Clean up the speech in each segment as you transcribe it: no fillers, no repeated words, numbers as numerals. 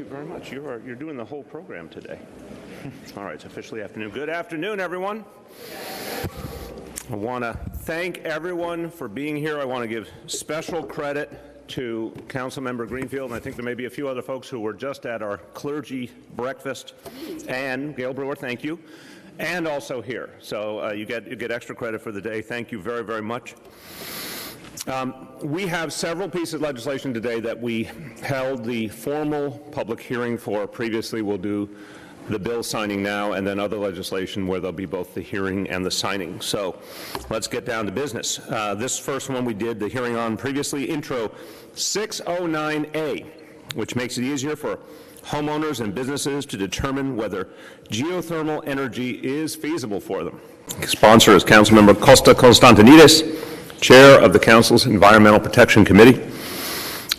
you very much. You're doing the whole program today. All right, it's officially afternoon. Good afternoon, everyone. I want to thank everyone for being here. I want to give special credit to Councilmember Greenfield, and I think there may be a few other folks who were just at our clergy breakfast. And Gail Brewer, thank you. And also here. So you get extra credit for the day. Thank you very, very much. We have several pieces of legislation today that we held the formal public hearing for. Previously, we'll do the bill signing now, and then other legislation where there'll be both the hearing and the signing. So let's get down to business. This first one we did the hearing on previously, Intro 609A, which makes it easier for homeowners and businesses to determine whether geothermal energy is feasible for them. Sponsor is Councilmember Costa Constantinides, Chair of the Council's Environmental Protection Committee.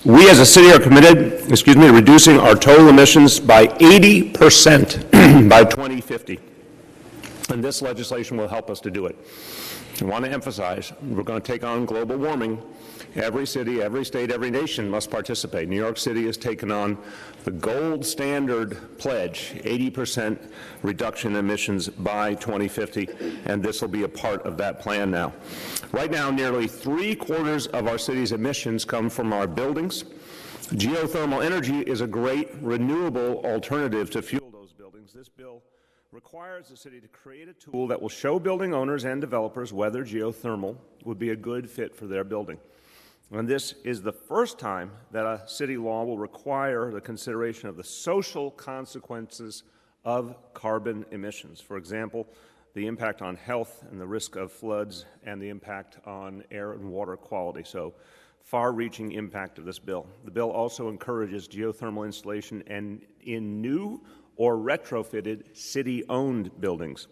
We as a city are committed, to reducing our total emissions by 80% by 2050. And this legislation will help us to do it. I want to emphasize, we're going to take on global warming. Every city, every state, every nation must participate. New York City has taken on the gold standard pledge, 80% reduction in emissions by 2050, and this will be a part of that plan now. Right now, nearly 3/4 of our city's emissions come from our buildings. Geothermal energy is a great renewable alternative to fuel those buildings. This bill requires the city to create a tool that will show building owners and developers whether geothermal would be a good fit for their building. And this is the first time that a city law will require the consideration of the social consequences of carbon emissions. For example, the impact on health and the risk of floods and the impact on air and water quality. So far-reaching impact of this bill. The bill also encourages geothermal installation in new or retrofitted city-owned buildings,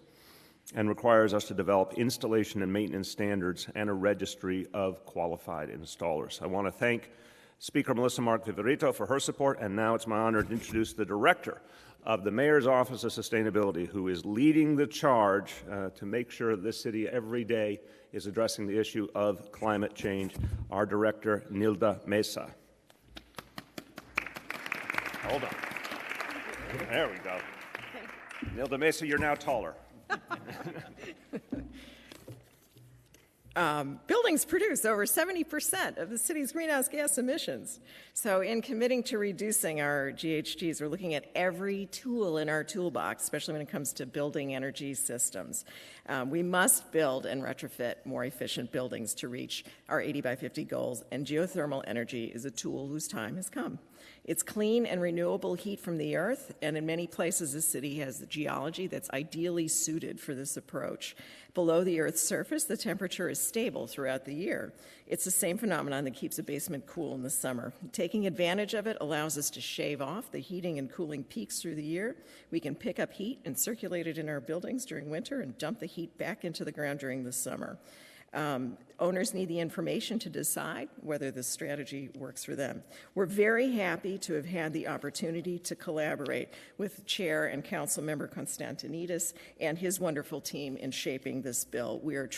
and requires us to develop installation and maintenance standards and a registry of qualified installers. I want to thank Speaker Melissa Mark Viverito for her support, and now it's my honor to introduce the Director of the Mayor's Office of Sustainability, who is leading the charge to make sure this city every day is addressing the issue of climate change, our Director, Nilda Mesa. Hold on. There we go. Nilda Mesa, you're now taller. Buildings produce over 70% of the city's greenhouse gas emissions. So in committing to reducing our GHGs, we're looking at every tool in our toolbox, especially when it comes to building energy systems. We must build and retrofit more efficient buildings to reach our 80 by 50 goals, and geothermal energy is a tool whose time has come. It's clean and renewable heat from the earth, and in many places the city has the geology that's ideally suited for this approach. Below the Earth's surface, the temperature is stable throughout the year. It's the same phenomenon that keeps a basement cool in the summer. Taking advantage of it allows us to shave off the heating and cooling peaks through the year. We can pick up heat and circulate it in our buildings during winter and dump the heat back into the ground during the summer. Owners need the information to decide whether this strategy works for them. We're very happy to have had the opportunity to collaborate with Chair and Council Member Constantinides and his wonderful team in shaping this bill. We are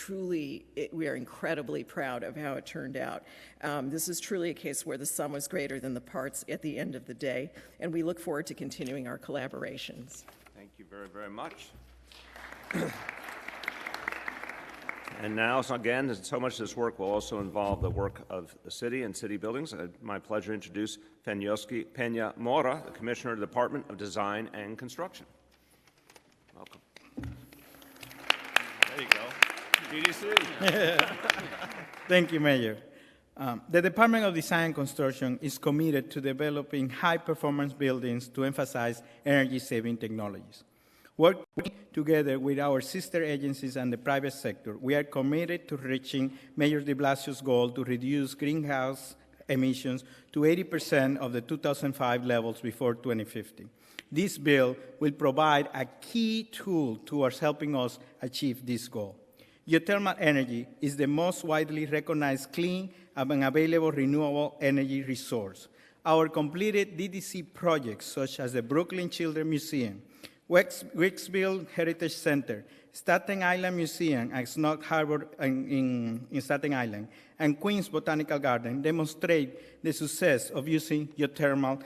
incredibly proud of how it turned out. This is truly a case where the sum was greater than the parts at the end of the day, and we look forward to continuing our collaborations. Thank you very, very much. And now, so again, so much of this work will also involve the work of the city and city buildings. It's my pleasure to introduce Fenyoski Peña Mora, the Commissioner of the Department of Design and Construction. Welcome. There you go. DDC. Thank you, Mayor. The Department of Design and Construction is committed to developing high-performance buildings to emphasize energy-saving technologies. Working together with our sister agencies and the private sector, we are committed to reaching Mayor de Blasio's goal to reduce greenhouse emissions to 80% of the 2005 levels before 2050. This bill will provide a key tool towards helping us achieve this goal. Geothermal energy is the most widely recognized clean and available renewable energy resource. Our completed DDC projects, such as the Brooklyn Children's Museum, Wicksville Heritage Center, Staten Island Museum at Snug Harbor in Staten Island, and Queens Botanical Garden demonstrate the success of using geothermal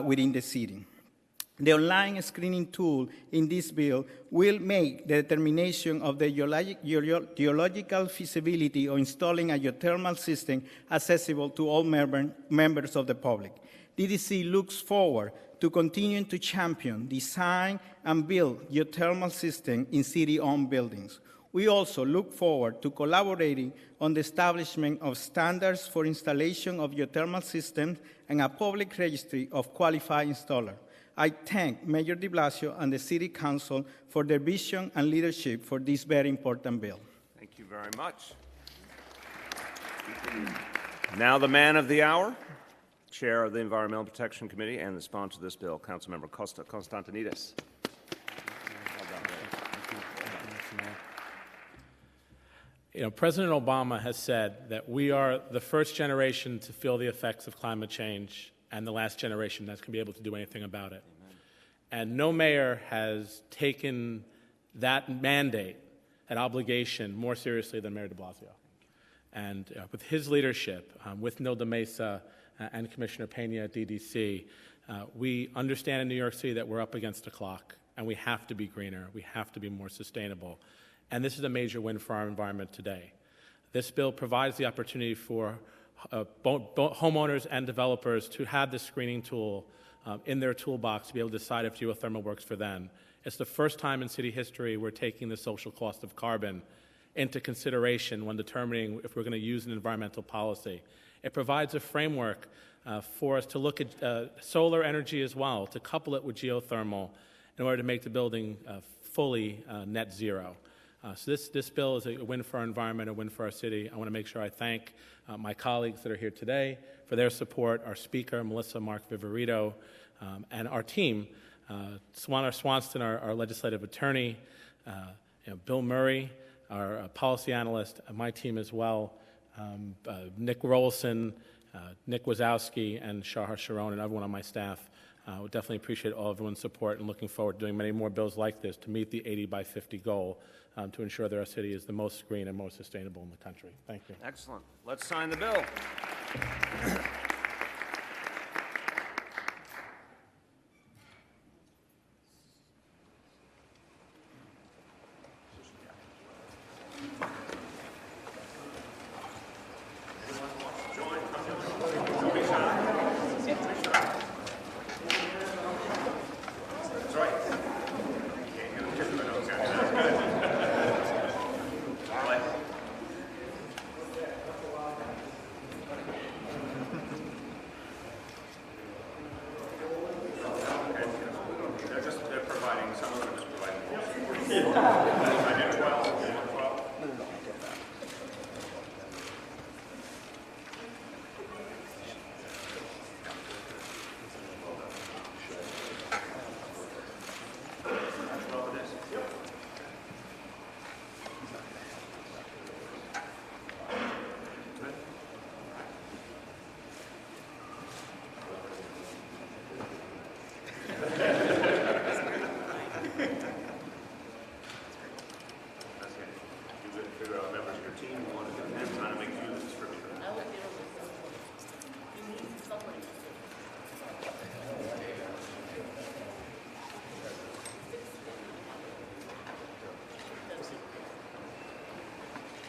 within the city. The online screening tool in this bill will make the determination of the geological feasibility of installing a geothermal system accessible to all members of the public. DDC looks forward to continuing to champion, design, and build geothermal systems in city-owned buildings. We also look forward to collaborating on the establishment of standards for installation of geothermal systems and a public registry of qualified installers. I thank Mayor de Blasio and the City Council for their vision and leadership for this very important bill. Thank you very much. Now the man of the hour, Chair of the Environmental Protection Committee and the sponsor of this bill, Councilmember Costa Constantinides. You know, President Obama has said that we are the first generation to feel the effects of climate change and the last generation that's going to be able to do anything about it. Amen. And no mayor has taken that mandate, that obligation, more seriously than Mayor de Blasio. And with his leadership, with Nilda Mesa and Commissioner Pena at DDC, we understand in New York City that we're up against the clock, and we have to be greener, we have to be more sustainable. And this is a major win for our environment today. This bill provides the opportunity for homeowners and developers to have this screening tool in their toolbox to be able to decide if geothermal works for them. It's the first time in city history we're taking the social cost of carbon into consideration when determining if we're going to use an environmental policy. It provides a framework for us to look at solar energy as well, to couple it with geothermal in order to make the building fully net zero. So this bill is a win for our environment, a win for our city. I want to make sure I thank my colleagues that are here today for their support, our speaker, Melissa Mark Viverito, and our team, Swanston, our legislative attorney, Bill Murray, our policy analyst, and my team as well, Nick Rolson, Nick Wazowski, and Shahar Sharon, and everyone on my staff. We definitely appreciate all everyone's support and looking forward to doing many more bills like this to meet the 80 by 50 goal to ensure that our city is the most green and most sustainable in the country. Thank you. Excellent. Let's sign the bill.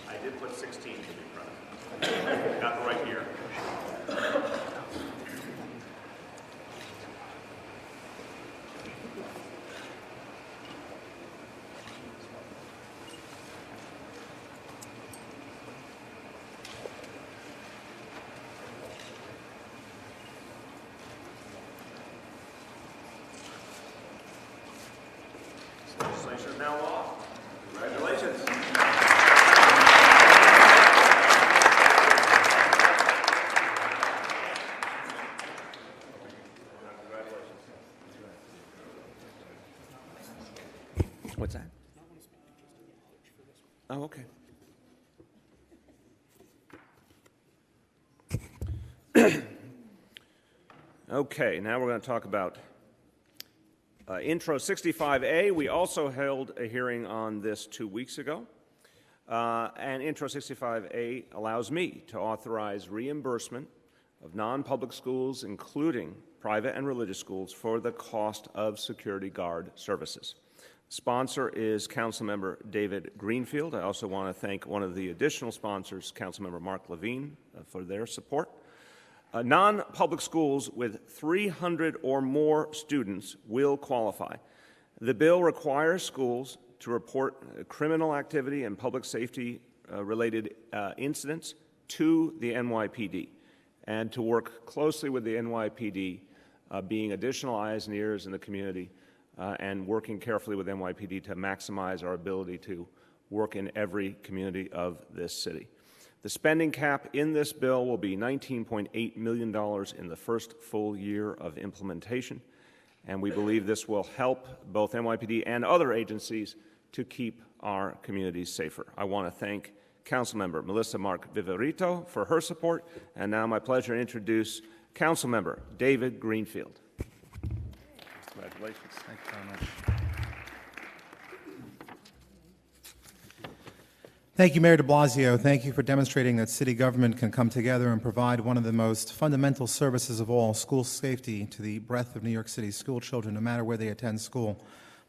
I did put 16 to be proud. Got it right here. Legislation is now law. Congratulations. What's that? Oh, okay. Okay, now we're going to talk about Intro 65A. We also held a hearing on this 2 weeks ago. And Intro 65A allows me to authorize reimbursement of non-public schools, including private and religious schools for the cost of security guard services. Sponsor is Councilmember David Greenfield. I also want to thank one of the additional sponsors, Councilmember Mark Levine, for their support. Non-public schools with 300 or more students will qualify. The bill requires schools to report criminal activity and public safety related incidents to the NYPD and to work closely with the NYPD, being additional eyes and ears in the community and working carefully with NYPD to maximize our ability to work in every community of this city. The spending cap in this bill will be $19.8 million in the first full year of implementation, and we believe this will help both NYPD and other agencies to keep our communities safer. I want to thank Councilmember Melissa Mark Viverito for her support, and now my pleasure to introduce Councilmember David Greenfield. Congratulations. Thank you very much. Thank you, Mayor de Blasio. Thank you for demonstrating that city government can come together and provide one of the most fundamental services of all, school safety, to the breadth of New York City's school children, no matter where they attend school.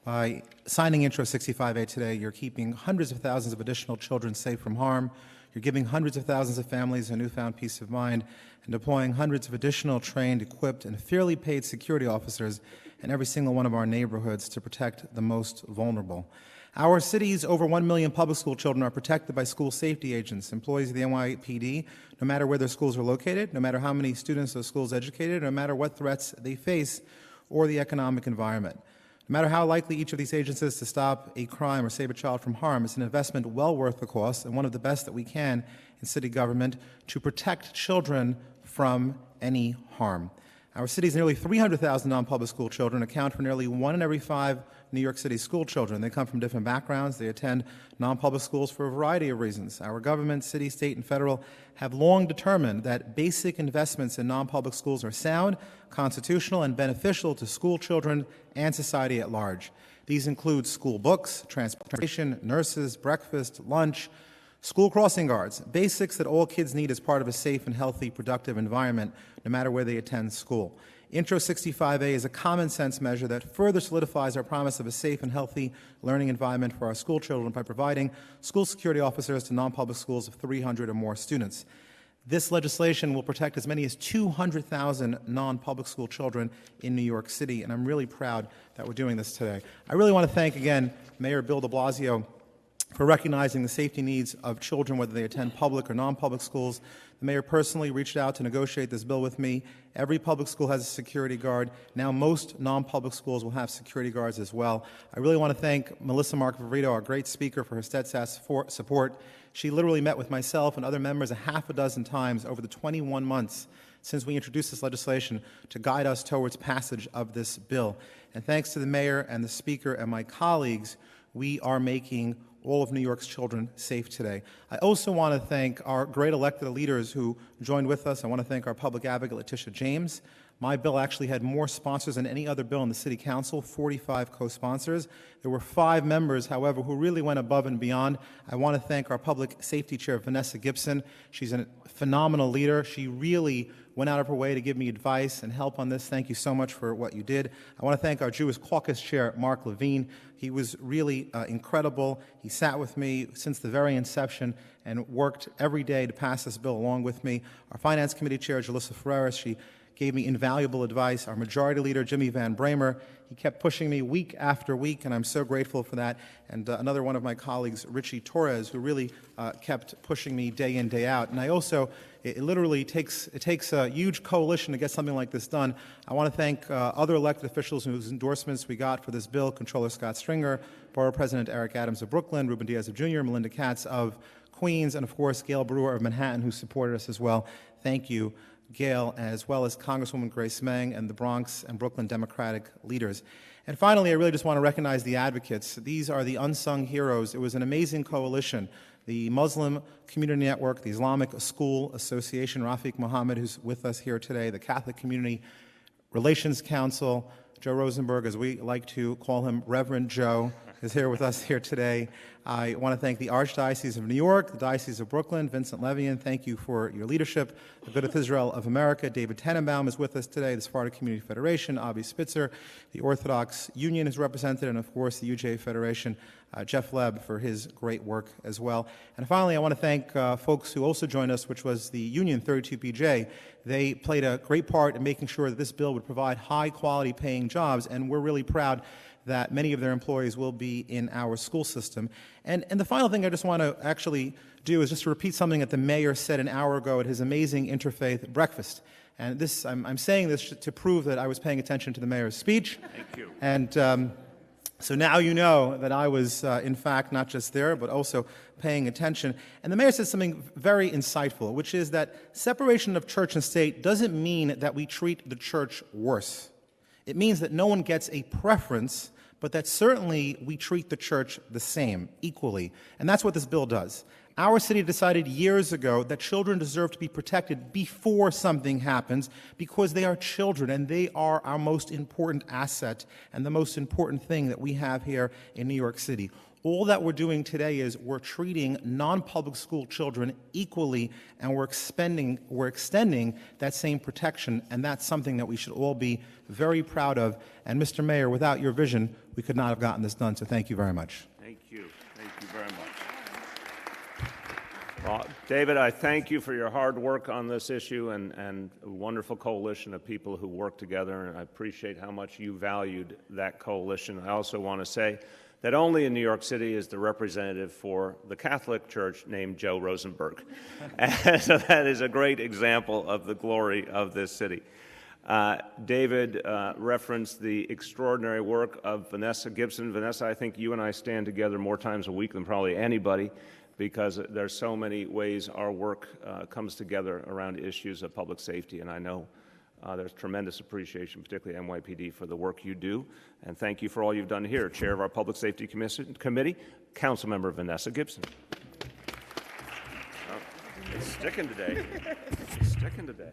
By signing Intro 65A today, you're keeping hundreds of thousands of additional children safe from harm. You're giving hundreds of thousands of families a newfound peace of mind and deploying hundreds of additional trained, equipped, and fairly paid security officers in every single one of our neighborhoods to protect the most vulnerable. Our city's over 1 million public school children are protected by school safety agents, employees of the NYPD, no matter where their schools are located, no matter how many students those schools educated, no matter what threats they face or the economic environment. No matter how likely each of these agents is to stop a crime or save a child from harm, it's an investment well worth the cost and one of the best that we can in city government to protect children from any harm. Our city's nearly 300,000 non-public school children account for nearly 1 in every 5 New York City school children. They come from different backgrounds. They attend non-public schools for a variety of reasons. Our government, city, state, and federal have long determined that basic investments in non-public schools are sound, constitutional, and beneficial to school children and society at large. These include school books, transportation, nurses, breakfast, lunch, school crossing guards, basics that all kids need as part of a safe and healthy, productive environment, no matter where they attend school. Intro 65A is a common sense measure that further solidifies our promise of a safe and healthy learning environment for our school children by providing school security officers to non-public schools of 300 or more students. This legislation will protect as many as 200,000 non-public school children in New York City, and I'm really proud that we're doing this today. I really want to thank again Mayor Bill de Blasio for recognizing the safety needs of children, whether they attend public or non-public schools. The mayor personally reached out to negotiate this bill with me. Every public school has a security guard. Now most non-public schools will have security guards as well. I really want to thank Melissa Mark Viverito, our great speaker, for her steadfast support. She literally met with myself and other members a half a dozen times over the 21 months since we introduced this legislation to guide us towards passage of this bill. And thanks to the mayor and the speaker and my colleagues, we are making all of New York's children safe today. I also want to thank our great elected leaders who joined with us. I want to thank our public advocate, Letitia James. My bill actually had more sponsors than any other bill in the City Council, 45 co-sponsors. There were 5 members, however, who really went above and beyond. I want to thank our Public Safety Chair, Vanessa Gibson. She's a phenomenal leader. She really went out of her way to give me advice and help on this. Thank you so much for what you did. I want to thank our Jewish Caucus Chair, Mark Levine. He was really incredible. He sat with me since the very inception and worked every day to pass this bill along with me. Our Finance Committee Chair, Jalissa Ferreras, she gave me invaluable advice. Our Majority Leader, Jimmy Van Bramer, he kept pushing me week after week, and I'm so grateful for that. And another one of my colleagues, Richie Torres, who really kept pushing me day in, day out. And I also, it literally takes a huge coalition to get something like this done. I want to thank other elected officials whose endorsements we got for this bill: Controller Scott Stringer, Borough President Eric Adams of Brooklyn, Ruben Diaz of Jr., Melinda Katz of Queens, and of course Gail Brewer of Manhattan, who supported us as well. Thank you, Gail, as well as Congresswoman Grace Meng and the Bronx and Brooklyn Democratic leaders. And finally, I really just want to recognize the advocates. These are the unsung heroes. It was an amazing coalition. The Muslim Community Network, the Islamic School Association, Rafiq Mohammed, who's with us here today, the Catholic Community Relations Council, Joe Rosenberg, as we like to call him, Reverend Joe, is here with us here today. I want to thank the Archdiocese of New York, the Diocese of Brooklyn, Vincent Levian, thank you for your leadership. The B'nai Israel of America, David Tannenbaum is with us today, the Sephardic Community Federation, Avi Spitzer, the Orthodox Union is represented, and of course the UJ Federation, Jeff Leb, for his great work as well. And finally, I want to thank folks who also joined us, which was the Union 32PJ. They played a great part in making sure that this bill would provide high-quality paying jobs, and we're really proud that many of their employees will be in our school system. And the final thing I just want to actually do is just to repeat something that the mayor said an hour ago at his amazing interfaith breakfast. And this, I'm saying this to prove that I was paying attention to the mayor's speech. Thank you. And so now you know that I was, in fact, not just there, but also paying attention. And the mayor said something very insightful, which is that separation of church and state doesn't mean that we treat the church worse. It means that no one gets a preference, but that certainly we treat the church the same, equally. And that's what this bill does. Our city decided years ago that children deserve to be protected before something happens because they are children and they are our most important asset and the most important thing that we have here in New York City. All that we're doing today is we're treating non-public school children equally, and we're extending that same protection, and that's something that we should all be very proud of. And Mr. Mayor, without your vision, we could not have gotten this done, so thank you very much. Thank you. Thank you very much. Well, David, I thank you for your hard work on this issue and a wonderful coalition of people who work together, and I appreciate how much you valued that coalition. I also want to say that only in New York City is the representative for the Catholic Church named Joe Rosenberg. And so that is a great example of the glory of this city. David referenced the extraordinary work of Vanessa Gibson. Vanessa, I think you and I stand together more times a week than probably anybody because there's so many ways our work comes together around issues of public safety, and I know there's tremendous appreciation, particularly at NYPD, for the work you do, and thank you for all you've done here. Chair of our Public Safety Committee, Councilmember Vanessa Gibson. Oh, it's sticking today. It's sticking today.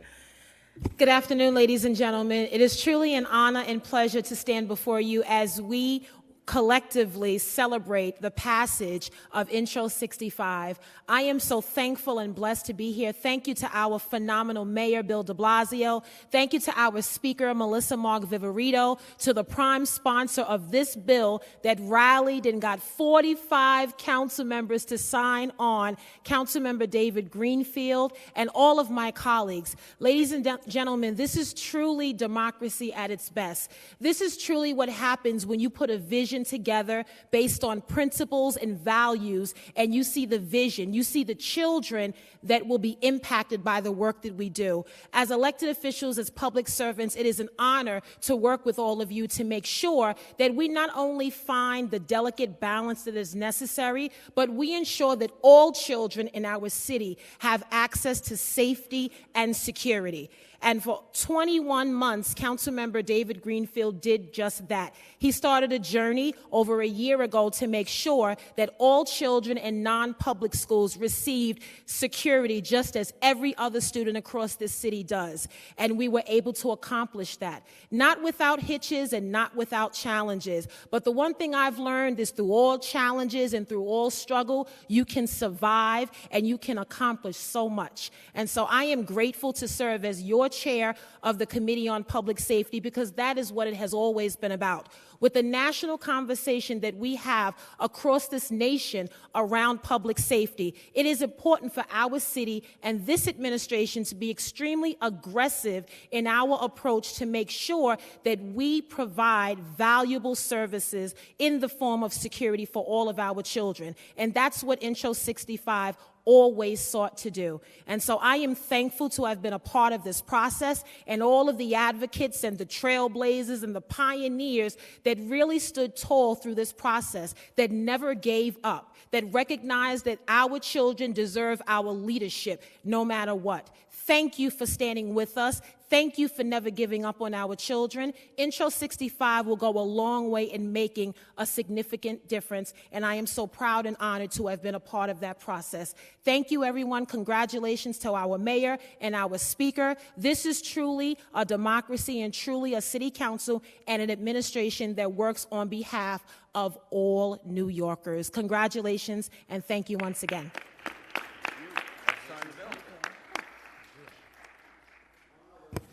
Good afternoon, ladies and gentlemen. It is truly an honor and pleasure to stand before you as we collectively celebrate the passage of Intro 65. I am so thankful and blessed to be here. Thank you to our phenomenal Mayor, Bill de Blasio. Thank you to our Speaker, Melissa Mark Viverito, to the prime sponsor of this bill that rallied and got 45 council members to sign on, Councilmember David Greenfield, and all of my colleagues. Ladies and gentlemen, this is truly democracy at its best. This is truly what happens when you put a vision together based on principles and values, and you see the vision, you see the children that will be impacted by the work that we do. As elected officials, as public servants, it is an honor to work with all of you to make sure that we not only find the delicate balance that is necessary, but we ensure that all children in our city have access to safety and security. And for 21 months, Councilmember David Greenfield did just that. He started a journey over a year ago to make sure that all children in non-public schools received security just as every other student across this city does. And we were able to accomplish that. Not without hitches and not without challenges. But the one thing I've learned is through all challenges and through all struggle, you can survive and you can accomplish so much. And so I am grateful to serve as your chair of the Committee on Public Safety because that is what it has always been about. With the national conversation that we have across this nation around public safety, it is important for our city and this administration to be extremely aggressive in our approach to make sure that we provide valuable services in the form of security for all of our children. And that's what Intro 65 always sought to do. And so I am thankful to have been a part of this process and all of the advocates and the trailblazers and the pioneers that really stood tall through this process, that never gave up, that recognized that our children deserve our leadership no matter what. Thank you for standing with us. Thank you for never giving up on our children. Intro 65 will go a long way in making a significant difference, and I am so proud and honored to have been a part of that process. Thank you, everyone. Congratulations to our mayor and our speaker. This is truly a democracy and truly a city council and an administration that works on behalf of all New Yorkers. Congratulations, and thank you once again.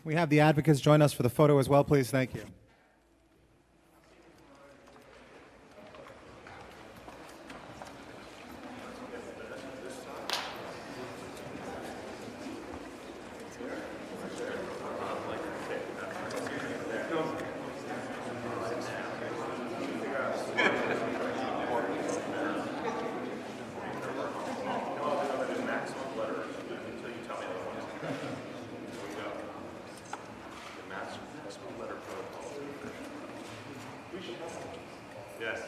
We have the advocates join us for the photo as well, please. Thank you. Yes.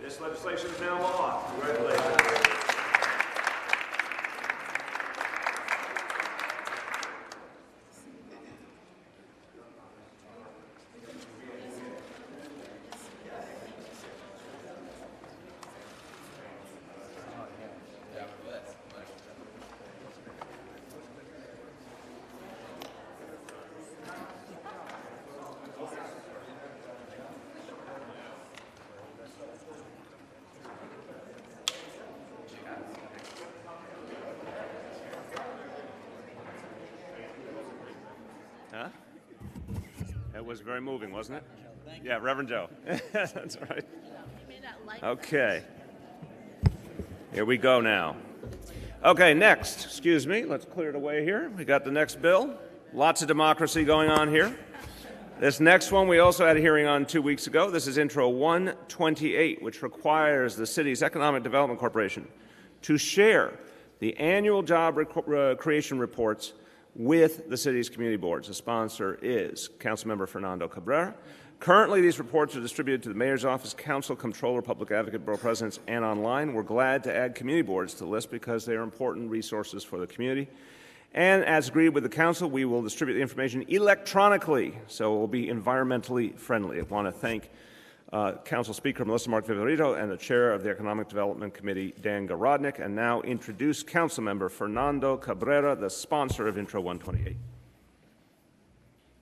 This legislation is now law. Congratulations. Huh? That was very moving, wasn't it? Yeah, Reverend Joe. That's right. Okay. Here we go now. Okay, next. Excuse me. Let's clear it away here. We got the next bill. Lots of democracy going on here. This next one we also had a hearing on 2 weeks ago. This is Intro 128, which requires the city's Economic Development Corporation to share the annual job creation reports with the city's community boards. The sponsor is Councilmember Fernando Cabrera. Currently, these reports are distributed to the Mayor's Office, Council, Comptroller, Public Advocate, Borough Presidents, and online. We're glad to add community boards to the list because they are important resources for the community. And as agreed with the Council, we will distribute the information electronically, so it will be environmentally friendly. I want to thank Council Speaker Melissa Mark Viverito and the Chair of the Economic Development Committee, Dan Garodnick, and now introduce Councilmember Fernando Cabrera, the sponsor of Intro 128.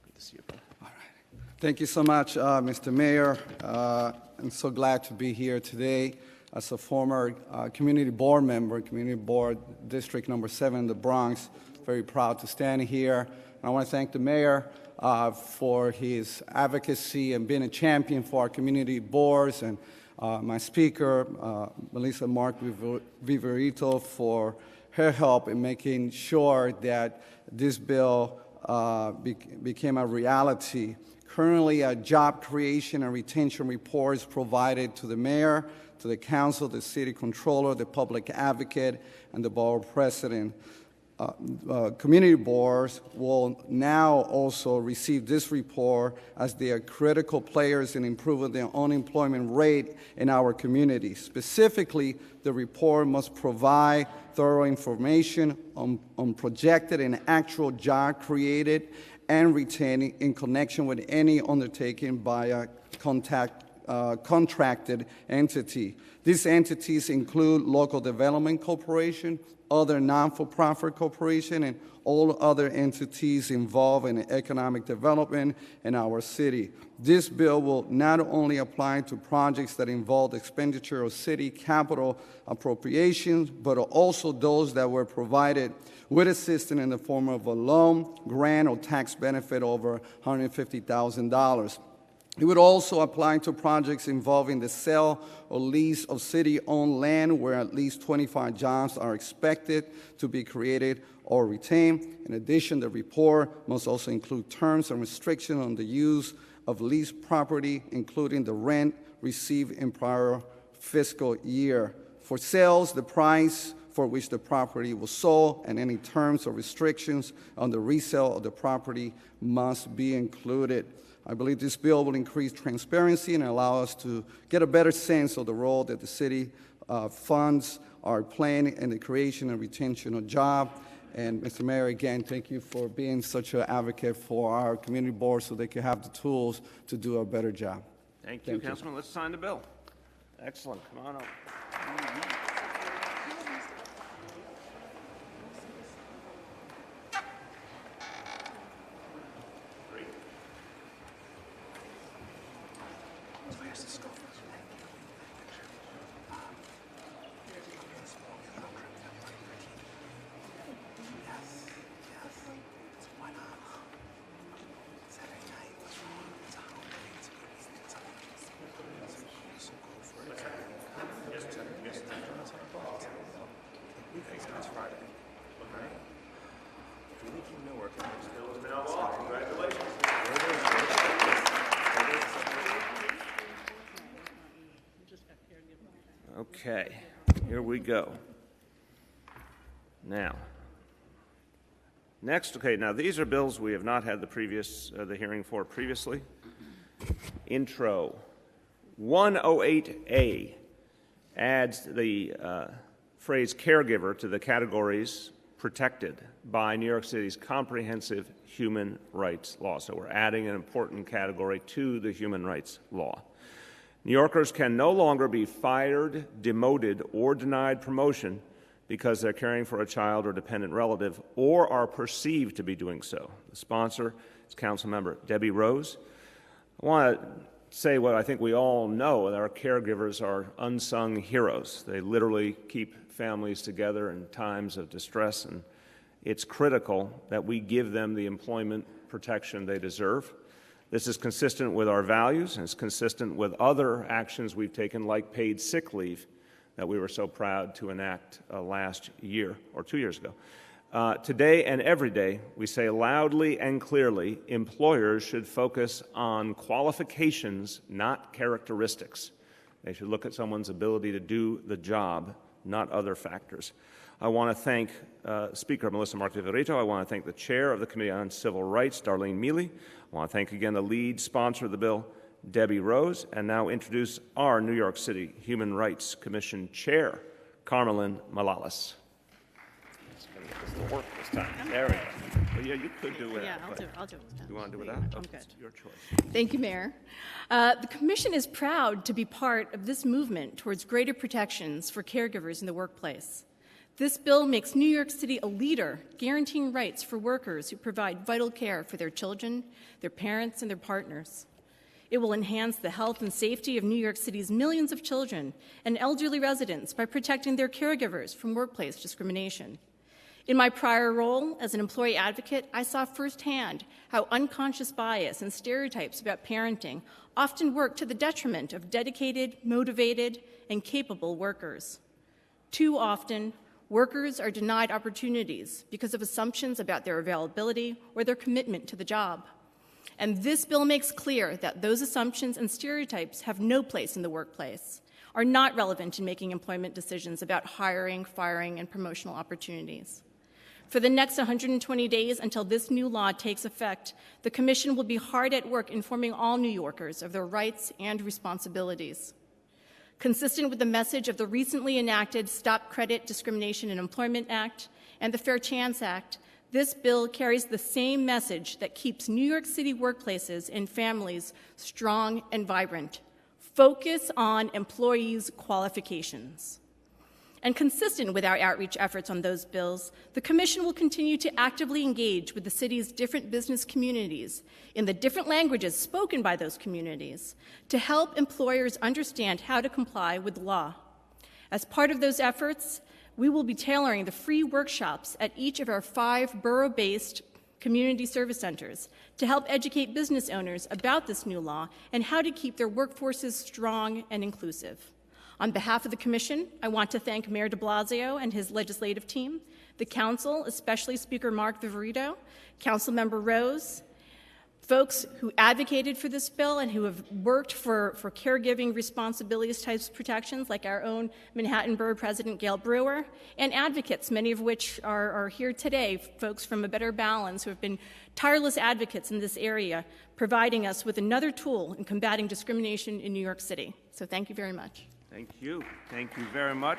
Good to see you, Bill. All right. Thank you so much, Mr. Mayor. I'm so glad to be here today as a former community board member, Community Board District number 7 in the Bronx. Very proud to stand here. And I want to thank the mayor for his advocacy and being a champion for our community boards, and my speaker, Melissa Mark Viverito, for her help in making sure that this bill became a reality. Currently, a job creation and retention report is provided to the mayor, to the council, the city controller, the public advocate, and the borough president. Community boards will now also receive this report, as they are critical players in improving the unemployment rate in our community. Specifically, the report must provide thorough information on projected and actual job created and retained in connection with any undertaking by a contracted entity. These entities include local development corporation, other non-for-profit corporation, and all other entities involved in economic development in our city. This bill will not only apply to projects that involve expenditure of city capital appropriations, but also those that were provided with assistance in the form of a loan, grant, or tax benefit over $150,000. It would also apply to projects involving the sale or lease of city-owned land where at least 25 jobs are expected to be created or retained. In addition, the report must also include terms and restrictions on the use of leased property, including the rent received in prior fiscal year. For sales, the price for which the property was sold and any terms or restrictions on the resale of the property must be included. I believe this bill will increase transparency and allow us to get a better sense of the role that the city funds are playing in the creation and retention of jobs. And Mr. Mayor, again, thank you for being such an advocate for our community board so they can have the tools to do a better job. Thank you, Councilman. Let's sign the bill. Excellent. Come on up. Okay, here we go. Now, next, okay, now these are bills we have not had the hearing for previously. Intro. 108A adds the phrase caregiver to the categories protected by New York City's comprehensive human rights law. So we're adding an important category to the human rights law. New Yorkers can no longer be fired, demoted, or denied promotion because they're caring for a child or dependent relative or are perceived to be doing so. The sponsor is Councilmember Debbie Rose. I want to say what I think we all know, that our caregivers are unsung heroes. They literally keep families together in times of distress, and it's critical that we give them the employment protection they deserve. This is consistent with our values, and it's consistent with other actions we've taken, like paid sick leave, that we were so proud to enact last year, or 2 years ago. Today and every day, we say loudly and clearly, employers should focus on qualifications, not characteristics. They should look at someone's ability to do the job, not other factors. I want to thank Speaker Melissa Mark Viverito. I want to thank the Chair of the Committee on Civil Rights, Darlene Mealy. I want to thank again the lead sponsor of the bill, Debbie Rose, and now introduce our New York City Human Rights Commission Chair, Carmelyn Malalas. It's going to get this to work this time. There we go. Well, yeah, you could do it. Yeah, I'll do it. You want to do it without? I'm Okay, good. it's your choice. Thank you, Mayor. The Commission is proud to be part of this movement towards greater protections for caregivers in the workplace. This bill makes New York City a leader, guaranteeing rights for workers who provide vital care for their children, their parents, and their partners. It will enhance the health and safety of New York City's millions of children and elderly residents by protecting their caregivers from workplace discrimination. In my prior role as an employee advocate, I saw firsthand how unconscious bias and stereotypes about parenting often work to the detriment of dedicated, motivated, and capable workers. Too often, workers are denied opportunities because of assumptions about their availability or their commitment to the job. And this bill makes clear that those assumptions and stereotypes have no place in the workplace, are not relevant in making employment decisions about hiring, firing, and promotional opportunities. For the next 120 days until this new law takes effect, the Commission will be hard at work informing all New Yorkers of their rights and responsibilities. Consistent with the message of the recently enacted Stop Credit Discrimination in Employment Act and the Fair Chance Act, this bill carries the same message that keeps New York City workplaces and families strong and vibrant. Focus on employees' qualifications. And consistent with our outreach efforts on those bills, the Commission will continue to actively engage with the city's different business communities in the different languages spoken by those communities to help employers understand how to comply with the law. As part of those efforts, we will be tailoring the free workshops at each of our 5 borough-based community service centers to help educate business owners about this new law and how to keep their workforces strong and inclusive. On behalf of the Commission, I want to thank Mayor de Blasio and his legislative team, the Council, especially Speaker Mark Viverito, Councilmember Rose, folks who advocated for this bill and who have worked for caregiving responsibilities types protections, like our own Manhattan Borough President Gail Brewer, and advocates, many of which are here today, folks from A Better Balance who have been tireless advocates in this area, providing us with another tool in combating discrimination in New York City. So thank you very much. Thank you. Thank you very much.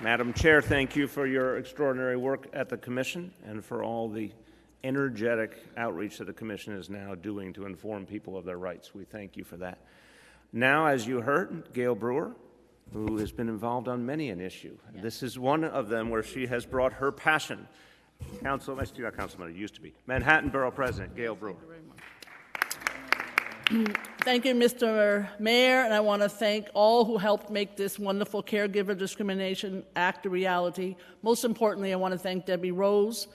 Madam Chair, thank you for your extraordinary work at the Commission and for all the energetic outreach that the Commission is now doing to inform people of their rights. We thank you for that. Now, as you heard, Gail Brewer, who has been involved on many an issue. Yes. This is one of them where she has brought her passion. Councilman, it used to be. Manhattan Borough President, Gail Brewer. Thank you very much. Thank you, Mr. Mayor, and I want to thank all who helped make this wonderful Caregiver Discrimination Act a reality. Most importantly, I want to thank Debbie Rose.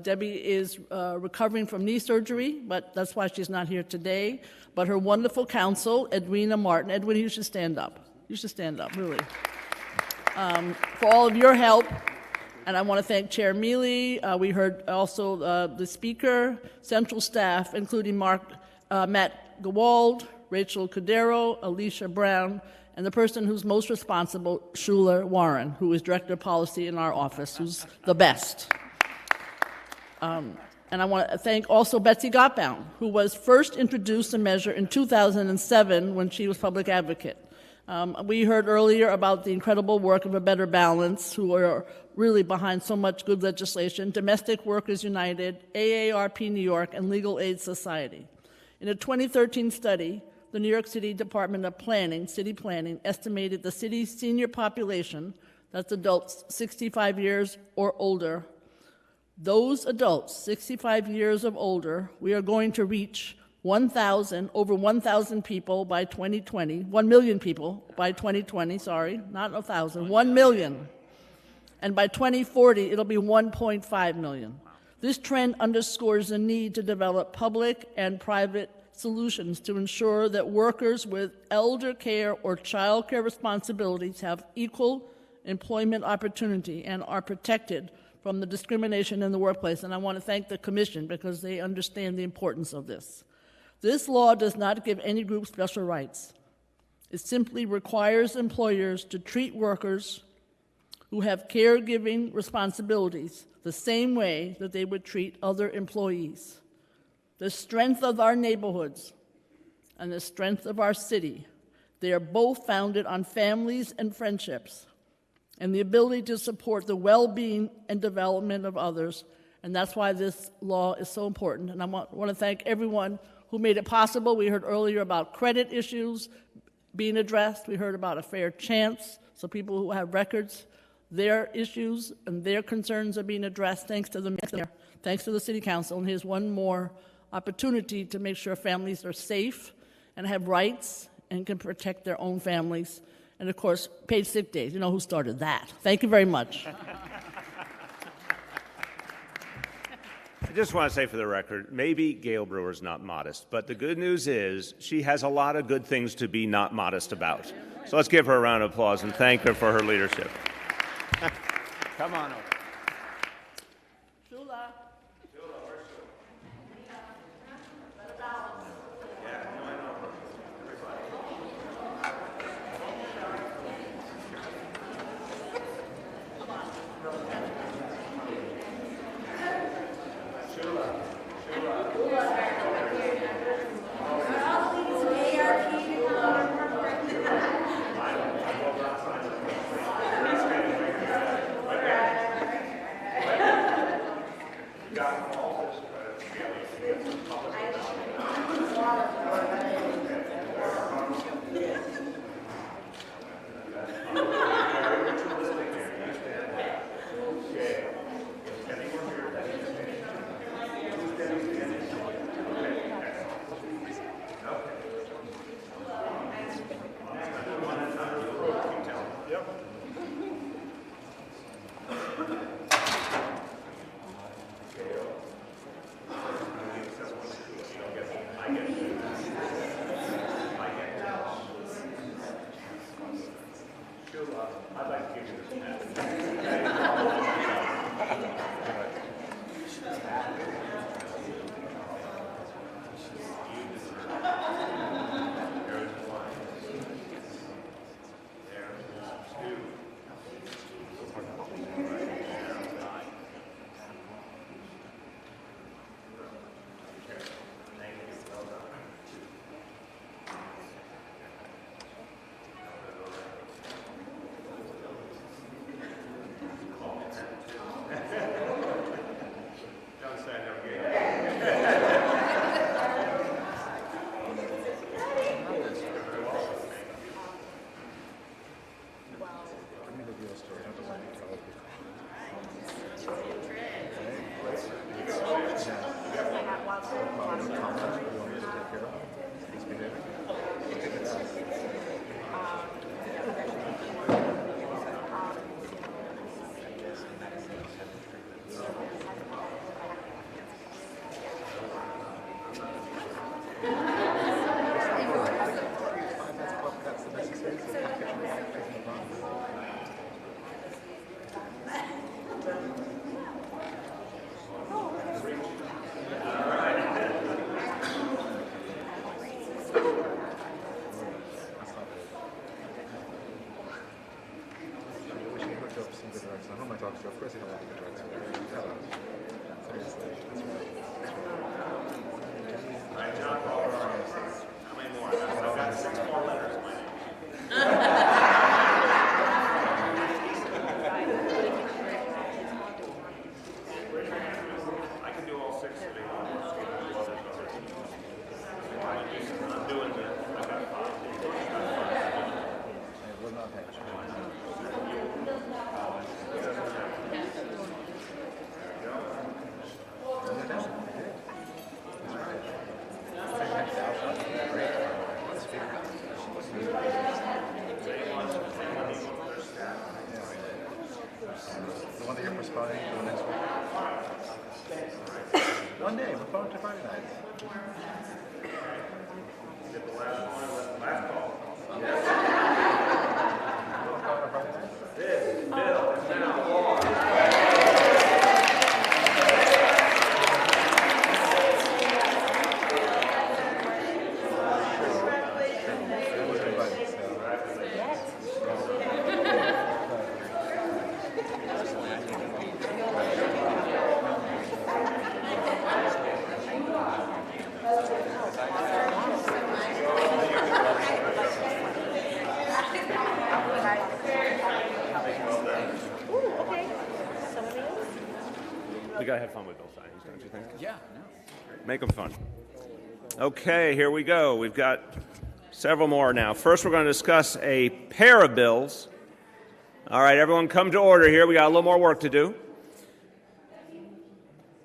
Debbie is recovering from knee surgery, but that's why she's not here today. But her wonderful counsel, Edwina Martin. Edwina, you should stand up. You should stand up, really. For all of your help. And I want to thank Chair Mealy. We heard also the Speaker, central staff, including Matt Gewald, Rachel Cordero, Alicia Brown, and the person who's most responsible, Shula Warren, who is Director of Policy in our office, who's the best. And I want to thank also Betsy Gottbaum, who was first introduced a measure in 2007 when she was public advocate. We heard earlier about the incredible work of A Better Balance, who are really behind so much good legislation, Domestic Workers United, AARP New York, and Legal Aid Society. In a 2013 study, the New York City Department of Planning, City Planning, estimated the city's senior population, that's adults 65 years or older, those adults 65 years or older, we are going to reach over 1,000 people by 2020, 1 million people by 2020, not 1,000, 1 million. And by 2040, it'll be 1.5 million. This trend underscores the need to develop public and private solutions to ensure that workers with elder care or child care responsibilities have equal employment opportunity and are protected from the discrimination in the workplace. And I want to thank the Commission because they understand the importance of this. This law does not give any group special rights. It simply requires employers to treat workers who have caregiving responsibilities the same way that they would treat other employees. The strength of our neighborhoods and the strength of our city, they are both founded on families and friendships and the ability to support the well-being and development of others. And that's why this law is so important. And I want to thank everyone who made it possible. We heard earlier about credit issues being addressed. We heard about a fair chance, so people who have records, their issues and their concerns are being addressed thanks to the mayor, thanks to the City Council. And here's one more opportunity to make sure families are safe and have rights and can protect their own families. And of course, paid sick days. You know who started that. Thank you very much. I just want to say for the record, maybe Gail Brewer's not modest, but the good news is she has a lot of good things to be not modest about. So let's give her a round of applause and thank her for her leadership. Come on over. The one that you're postponing for the next week? One day, we're going to Friday night. Get the last one, last call. Yes. You want to call it on Friday night? This, Bill, it's now. We gotta have fun with Bill signings, don't you think? Yeah. Make them fun. Okay, here we go. We've got several more now. First, we're going to discuss a pair of bills. All right, everyone come to order here. We got a little more work to do.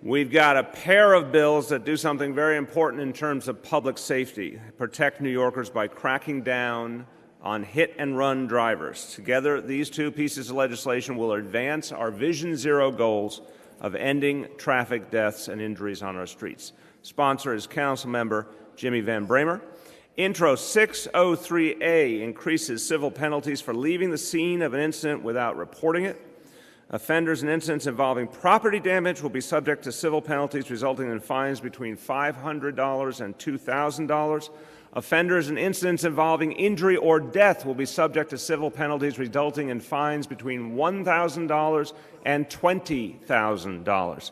We've got a pair of bills that do something very important in terms of public safety, protect New Yorkers by cracking down on hit-and-run drivers. Together, these two pieces of legislation will advance our Vision Zero goals of ending traffic deaths and injuries on our streets. Sponsor is Councilmember Jimmy Van Bramer. Intro 603A increases civil penalties for leaving the scene of an incident without reporting it. Offenders in incidents involving property damage will be subject to civil penalties resulting in fines between $500 and $2,000. Offenders in incidents involving injury or death will be subject to civil penalties resulting in fines between $1,000 and $20,000.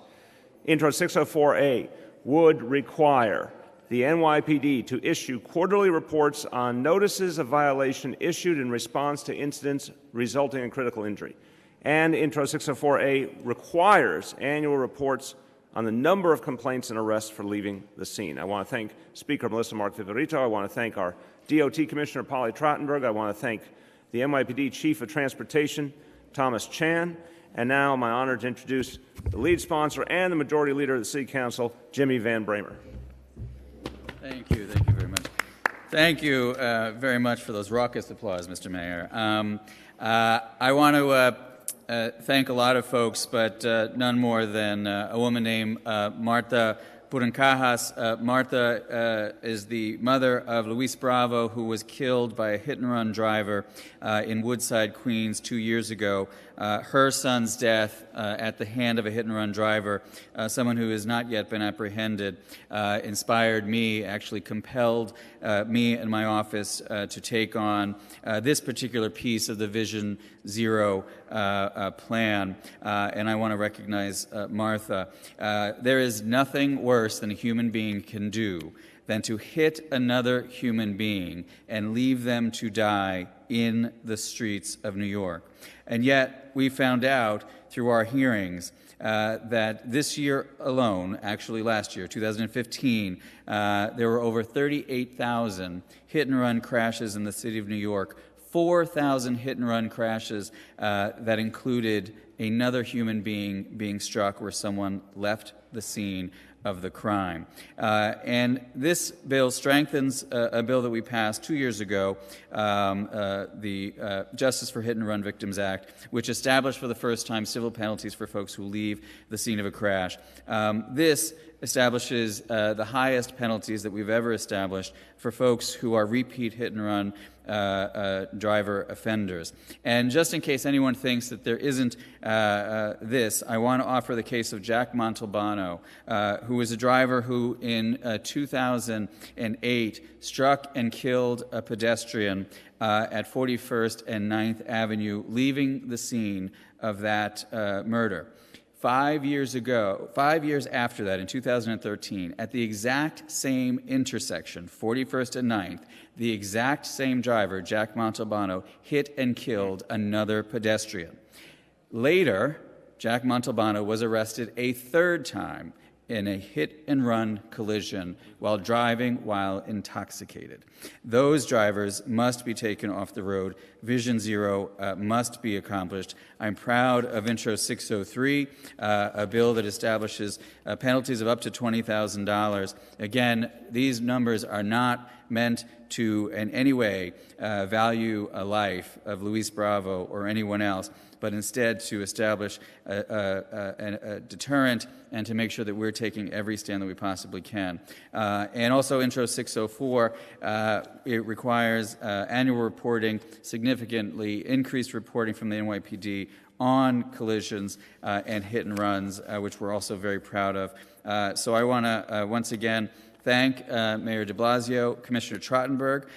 Intro 604A would require the NYPD to issue quarterly reports on notices of violation issued in response to incidents resulting in critical injury. And Intro 604A requires annual reports on the number of complaints and arrests for leaving the scene. I want to thank Speaker Melissa Mark Viverito. I want to thank our DOT Commissioner Polly Trottenberg. I want to thank the NYPD Chief of Transportation, Thomas Chan. And now my honor to introduce the lead sponsor and the Majority Leader of the City Council, Jimmy Van Bramer. Thank you very much. Thank you very much for those raucous applause, Mr. Mayor. I want to thank a lot of folks, but none more than a woman named Marta Purancajas. Martha is the mother of Luis Bravo, who was killed by a hit-and-run driver in Woodside, Queens, 2 years ago. Her son's death at the hand of a hit-and-run driver, someone who has not yet been apprehended, inspired me, actually compelled me and my office to take on this particular piece of the Vision Zero plan, and I want to recognize Martha. There is nothing worse than a human being can do than to hit another human being and leave them to die in the streets of New York. And yet, we found out through our hearings that this year alone, actually last year, 2015, there were over 38,000 hit-and-run crashes in the city of New York, 4,000 hit-and-run crashes that included another human being struck where someone left the scene of the crime. And this bill strengthens a bill that we passed 2 years ago, the Justice for Hit-and-Run Victims Act, which established for the first time civil penalties for folks who leave the scene of a crash. This establishes the highest penalties that we've ever established for folks who are repeat hit-and-run driver offenders. And just in case anyone thinks that there isn't this, I want to offer the case of Jack Montalbano, who was a driver who in 2008 struck and killed a pedestrian at 41st and 9th Avenue, leaving the scene of that murder. 5 years after that, in 2013, at the exact same intersection, 41st and 9th, the exact same driver, Jack Montalbano, hit and killed another pedestrian. Later, Jack Montalbano was arrested a third time in a hit-and-run collision while driving while intoxicated. Those drivers must be taken off the road. Vision Zero must be accomplished. I'm proud of Intro 603, a bill that establishes penalties of up to $20,000. Again, these numbers are not meant to in any way value a life of Luis Bravo or anyone else, but instead to establish a deterrent and to make sure that we're taking every stand that we possibly can. And also Intro 604, it requires annual reporting, significantly increased reporting from the NYPD on collisions and hit and runs, which we're also very proud of. So I want to once again thank Mayor de Blasio, Commissioner Trottenberg.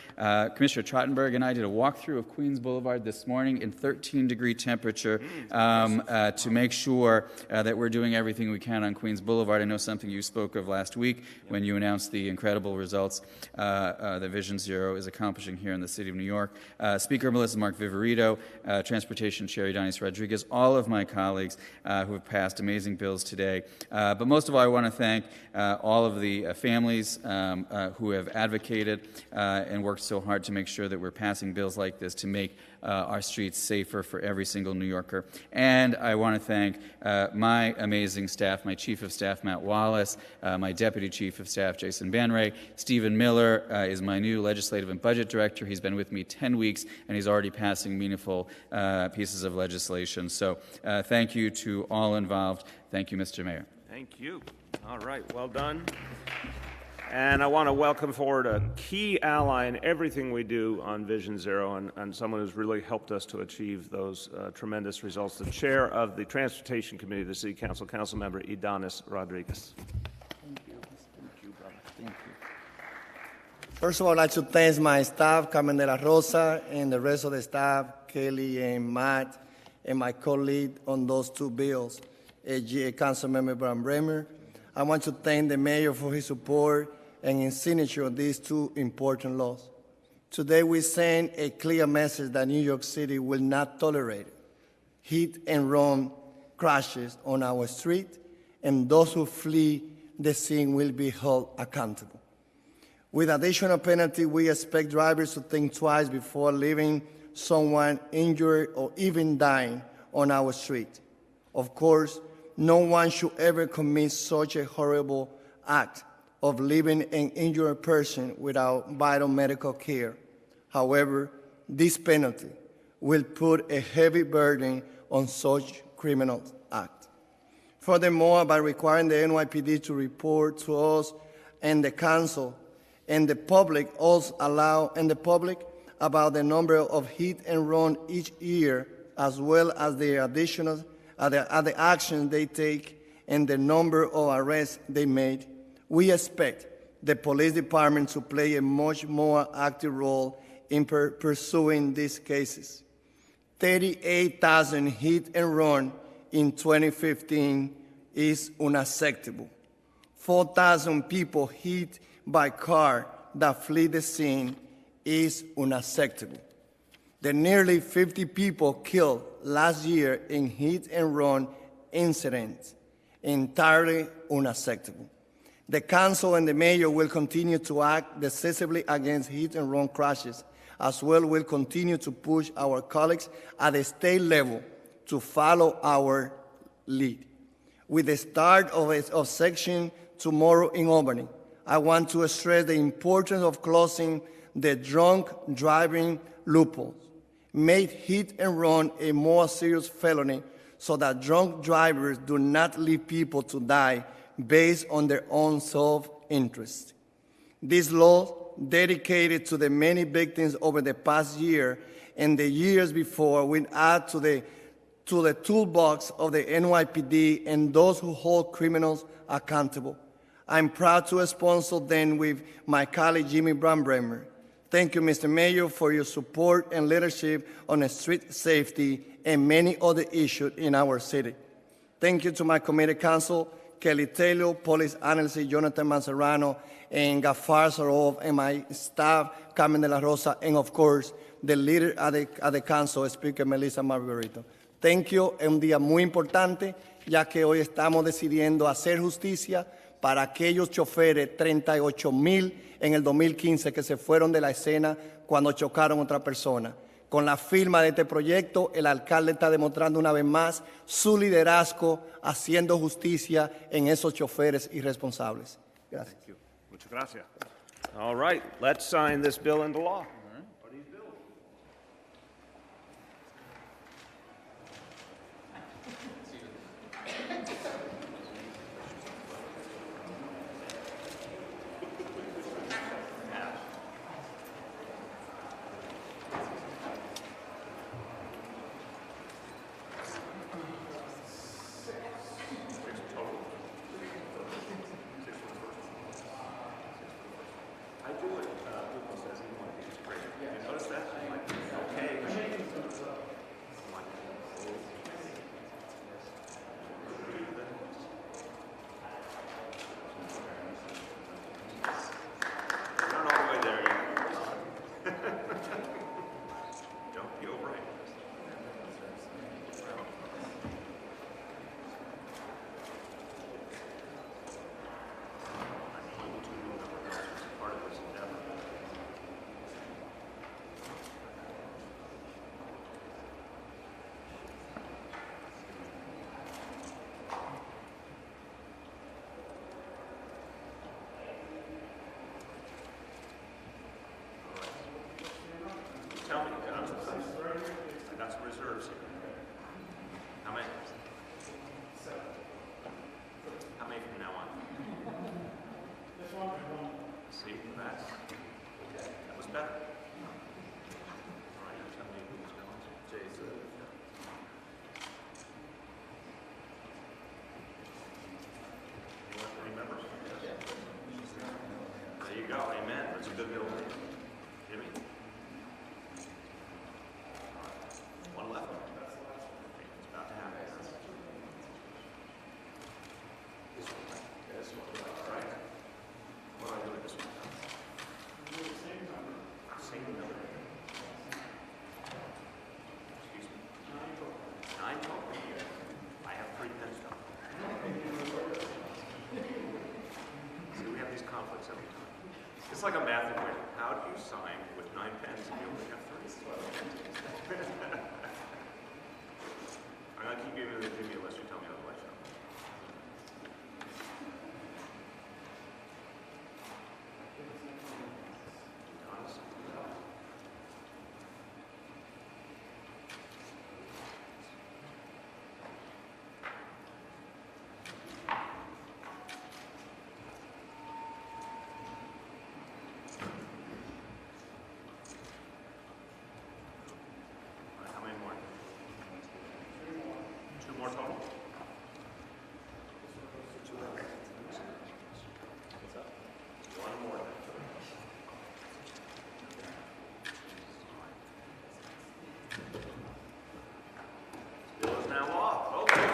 Commissioner Trottenberg and I did a walkthrough of Queens Boulevard this morning in 13-degree temperature to make sure that we're doing everything we can on Queens Boulevard. I know something you spoke of last week when you announced the incredible results that Vision Zero is accomplishing here in the city of New York. Speaker Melissa Mark Viverito, Transportation Chair Donis Rodriguez, all of my colleagues who have passed amazing bills today. But most of all, I want to thank all of the families who have advocated and worked so hard to make sure that we're passing bills like this to make our streets safer for every single New Yorker. And I want to thank my amazing staff, my Chief of Staff, Matt Wallace, my Deputy Chief of Staff, Jason Banray. Stephen Miller is my new Legislative and Budget Director. He's been with me 10 weeks, and he's already passing meaningful pieces of legislation. So thank you to all involved. Thank you, Mr. Mayor. Thank you. All right, well done. And I want to welcome forward a key ally in everything we do on Vision Zero, and someone who's really helped us to achieve those tremendous results, the chair of the Transportation Committee of the City Council, Councilmember Idanis Rodriguez. Thank you, brother. Thank you. First of all, I'd like to thank my staff, Carmen de la Rosa, and the rest of the staff, Kelly and Matt, and my co-lead on those two bills, Councilmember Bram Bremer. I want to thank the mayor for his support and his signature on these two important laws. Today we send a clear message that New York City will not tolerate hit and run crashes on our street, and those who flee the scene will be held accountable. With additional penalty, we expect drivers to think twice before leaving someone injured or even dying on our street. Of course, no one should ever commit such a horrible act of leaving an injured person without vital medical care. However, this penalty will put a heavy burden on such criminal acts. Furthermore, by requiring the NYPD to report to us and the council and the public about the number of hit and run each year, as well as the additional the actions they take and the number of arrests they made, we expect the police department to play a much more active role in pursuing these cases. 38,000 hit and run in 2015 is unacceptable. 4,000 people hit by car that flee the scene is unacceptable. The nearly 50 people killed last year in hit and run incidents, entirely unacceptable. The council and the mayor will continue to act decisively against hit and run crashes, as well will continue to push our colleagues at the state level to follow our lead. With the start of section tomorrow in Albany, I want to stress the importance of closing the drunk driving loophole, make hit and run a more serious felony so that drunk drivers do not leave people to die based on their own self-interest. This law, dedicated to the many victims over the past year and the years before, will add to the toolbox of the NYPD and those who hold criminals accountable. I'm proud to sponsor them with my colleague Jimmy Brandbremer. Thank you, Mr. Mayor, for your support and leadership on street safety and many other issues in our city. Thank you to my committee counsel, Kelly Taylor, police analyst Jonathan Manzarano, and Gafar Sarov, and my staff, Carmen de la Rosa, and of course, the leader at the council, Speaker Melissa Margarito. Thank you, es un día muy importante, ya que hoy estamos decidiendo hacer justicia para aquellos choferes, 38,000 en el 2015, que se fueron de la escena cuando chocaron a otra persona. Con la firma de este proyecto, el alcalde está demostrando una vez más su liderazgo haciendo justicia en esos choferes irresponsables. Gracias. Thank you. Muchas gracias. All right, let's sign this bill into law. How many? How many from now on? See, that was better. All right, tell me who's going. Jason. Anyone remember? There you go. Amen. That's a good building. Jimmy? One left. It's about to happen. This one, right? This one, right? What do I do with this one? Same number. Same number. Excuse me. 9 total. I have 3 pens though. See, we have these conflicts every time. It's like a math equation. How do you sign with 9 pens and you only have 3? I'm going to keep giving it to Jimmy unless you tell me otherwise. Honest. How many more? 2 more total? One more. Bill is now off. Okay.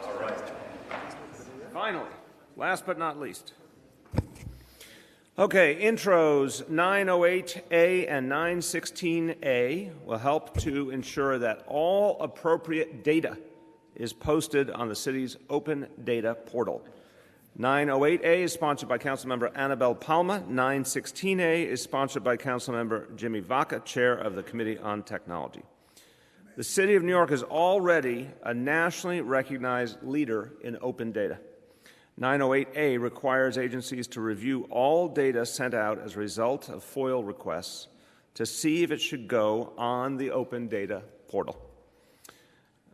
All right. Finally, last but not least. Okay, intros 908A and 916A will help to ensure that all appropriate data is posted on the city's open data portal. 908A is sponsored by Councilmember Annabelle Palma. 916A is sponsored by Councilmember Jimmy Vaca, Chair of the Committee on Technology. The City of New York is already a nationally recognized leader in open data. 908A requires agencies to review all data sent out as a result of FOIL requests to see if it should go on the open data portal.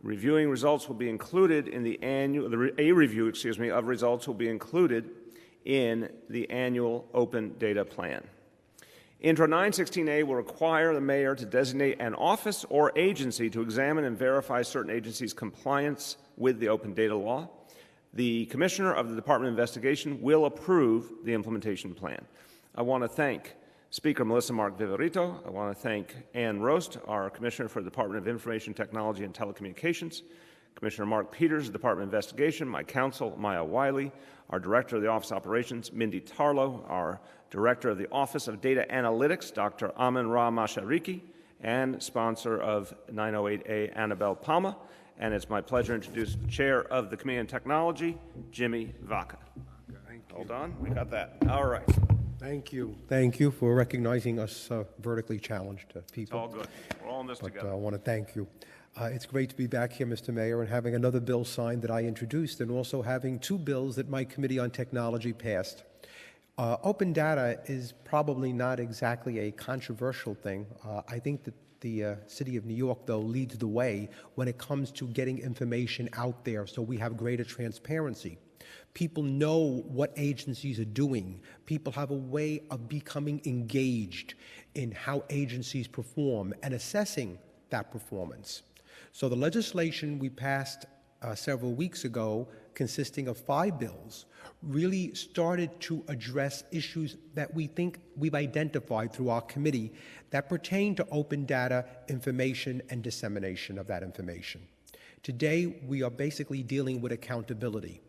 Reviewing results will be included in the a review of results will be included in the annual open data plan. Intro 916A will require the mayor to designate an office or agency to examine and verify certain agencies' compliance with the open data law. The Commissioner of the Department of Investigation will approve the implementation plan. I want to thank Speaker Melissa Mark Viverito. I want to thank Ann Roast, our Commissioner for the Department of Information Technology and Telecommunications, Commissioner Mark Peters, Department of Investigation, my counsel, Maya Wiley, our Director of the Office of Operations, Mindy Tarlow, our Director of the Office of Data Analytics, Dr. Amin Ra Mashariki, and sponsor of 908A, Annabelle Palma. And it's my pleasure to introduce the Chair of the Committee on Technology, Jimmy Vaca. Hold on, we got that. All right. Thank you. Thank you for recognizing us vertically challenged people. It's all good. We're all in this together. I want to thank you. It's great to be back here, Mr. Mayor, and having another bill signed that I introduced, and also having 2 bills that my Committee on Technology passed. Open data is probably not exactly a controversial thing. I think that the City of New York, though, leads the way when it comes to getting information out there so we have greater transparency. People know what agencies are doing. People have a way of becoming engaged in how agencies perform and assessing that performance. So the legislation we passed several weeks ago, consisting of 5 bills, really started to address issues that we think we've identified through our committee that pertain to open data information and dissemination of that information. Today, we are basically dealing with accountability.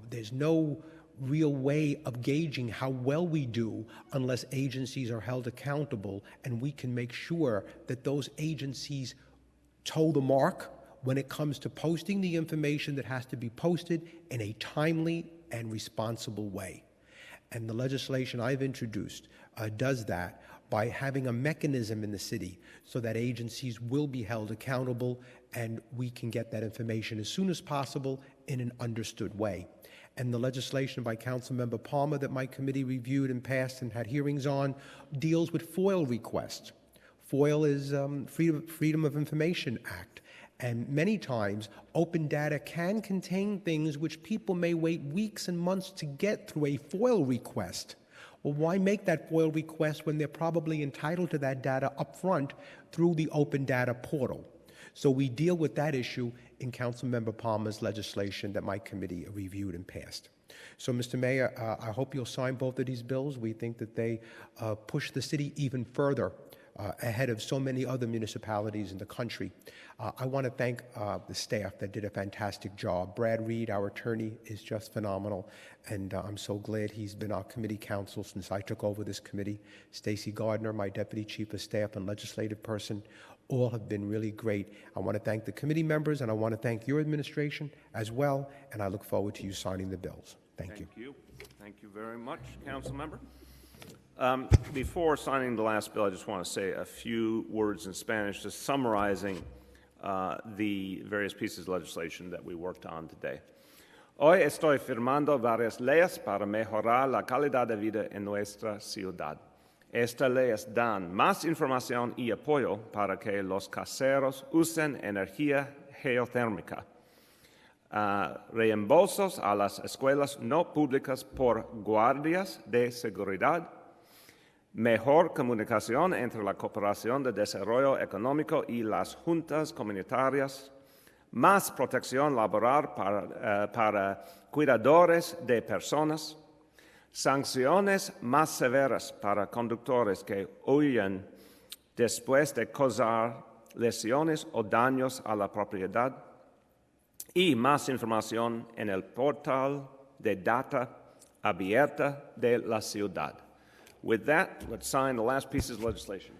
There's no real way of gauging how well we do unless agencies are held accountable, and we can make sure that those agencies toe the mark when it comes to posting the information that has to be posted in a timely and responsible way. And the legislation I've introduced does that by having a mechanism in the city so that agencies will be held accountable and we can get that information as soon as possible in an understood way. And the legislation by Councilmember Palmer that my committee reviewed and passed and had hearings on deals with FOIL requests. FOIL is Freedom of Information Act. And many times, open data can contain things which people may wait weeks and months to get through a FOIL request. Well, why make that FOIL request when they're probably entitled to that data up front through the open data portal? So we deal with that issue in Councilmember Palmer's legislation that my committee reviewed and passed. So, Mr. Mayor, I hope you'll sign both of these bills. We think that they push the city even further ahead of so many other municipalities in the country. I want to thank the staff that did a fantastic job. Brad Reed, our attorney, is just phenomenal, and I'm so glad he's been our committee counsel since I took over this committee. Stacy Gardner, my deputy chief of staff and legislative person, all have been really great. I want to thank the committee members, and I want to thank your administration as well, and I look forward to you signing the bills. Thank you. Thank you very much, Council Member. Before signing the last bill, I just want to say a few words in Spanish, just summarizing the various pieces of legislation that we worked on today. Hoy estoy firmando varias leyes para mejorar la calidad de vida en nuestra ciudad. Estas leyes dan más información y apoyo para que los caseros usen energía geotérmica. Reembolsos a las escuelas no públicas por guardias de seguridad. Mejor comunicación entre la Cooperación de Desarrollo Económico y las juntas comunitarias. Más protección laboral para cuidadores de personas. Sanciones más severas para conductores que huyen después de causar lesiones o daños a la propiedad. Y más información en el portal de data abierta de la ciudad. With that, let's sign the last pieces of legislation.